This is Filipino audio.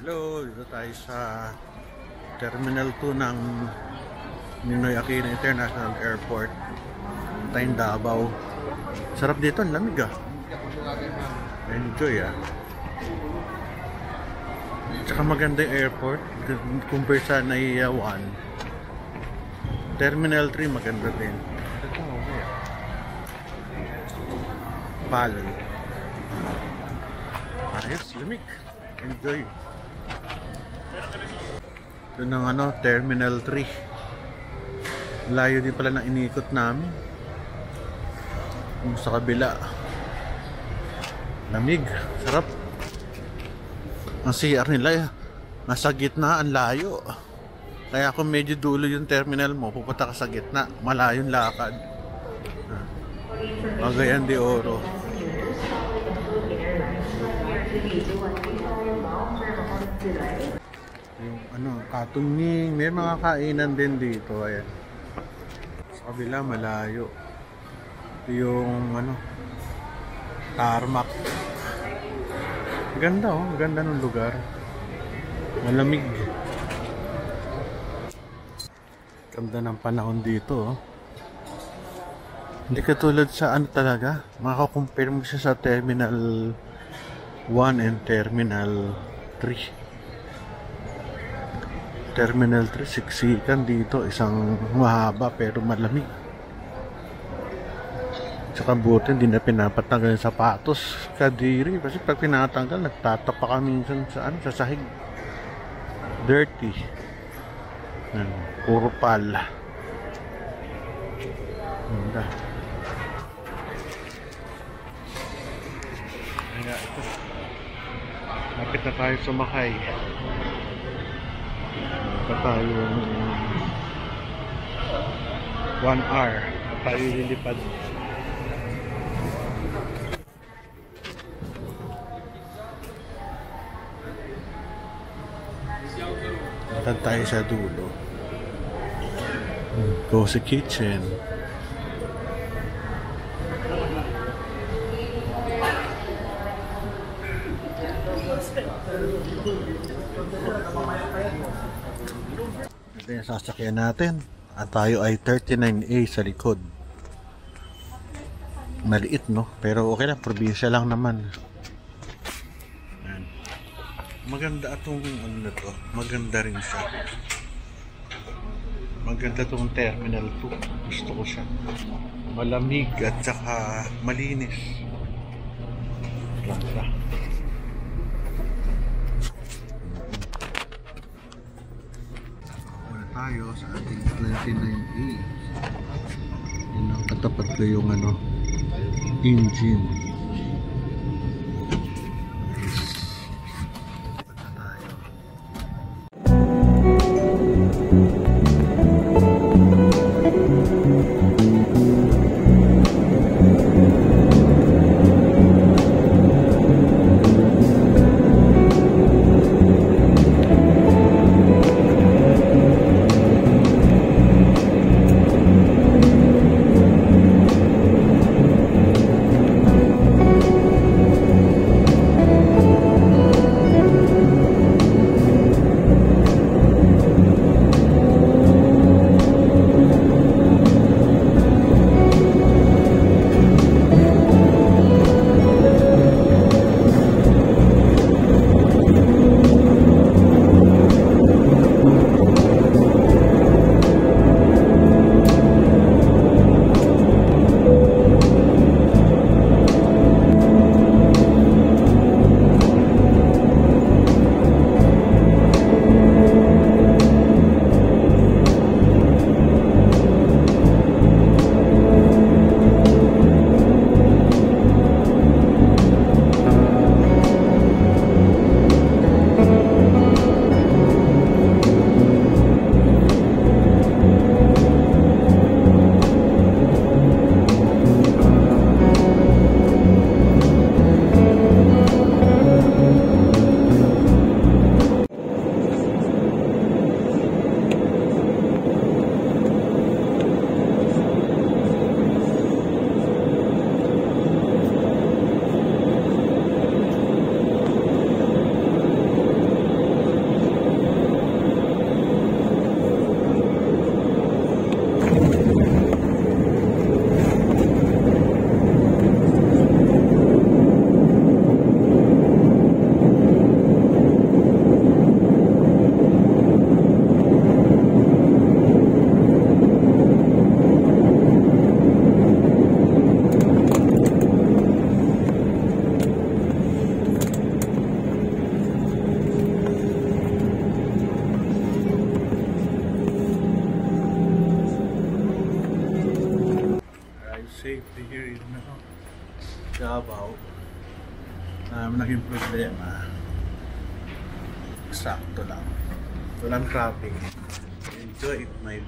Hello, dito tayo sa Terminal 2 ng Ninoy Aquino International Airport, Tayong Davao. Sarap dito, ang lamig ah. Enjoy ah. Tsaka maganda yung airport compare sa NAIA 1. Terminal 3 maganda din. Pal. Ayos, lamig. Enjoy. Ito ng Terminal 3. Layo din pala ng inikot namin. Yung sa kabila. Lamig. Sarap. Ang CR nila nasa gitna, ang layo. Kaya kung medyo dulo yung terminal mo, pupunta ka sa gitna. Malayong lakad. Cagayan de Oro. Yung Katunying, may mga kainan din dito. Ayan. Sa kabila malayo. Ito yung tarmac. Ganda oh, ganda ng lugar. Malamig. Ganda ng panahon dito oh. Hindi katulad sa talaga, makakompare mo siya sa Terminal 1 and Terminal 3. Terminal 3, siksikan dito, isang mahaba pero malamig. Tsaka buti hindi na pinapatanggal yung sapatos, kadiri, kasi pag pinatanggal nagtatapa ka minsan sa sa sahig. Dirty. Puro pala. Ganda. Kaya ito, lapit na tayo sumakay. Pa tayo 1 hour pa tayo lilipad. Punta tayo sa dulo. Cozy Kitchen. Ito yung sasakyan natin. At tayo ay 39A sa likod. Maliit no? Pero okay lang, probinsya lang naman. Ayan. Maganda itong maganda rin siya. Maganda itong Terminal 2. Gusto ko siya. Malamig at saka malinis. Lang siya. Tayo sa ating 29A. Yun ang katapat ko yung engine. Here in Davao. Naging problema. Sakto lang. Walang traffic. Enjoy my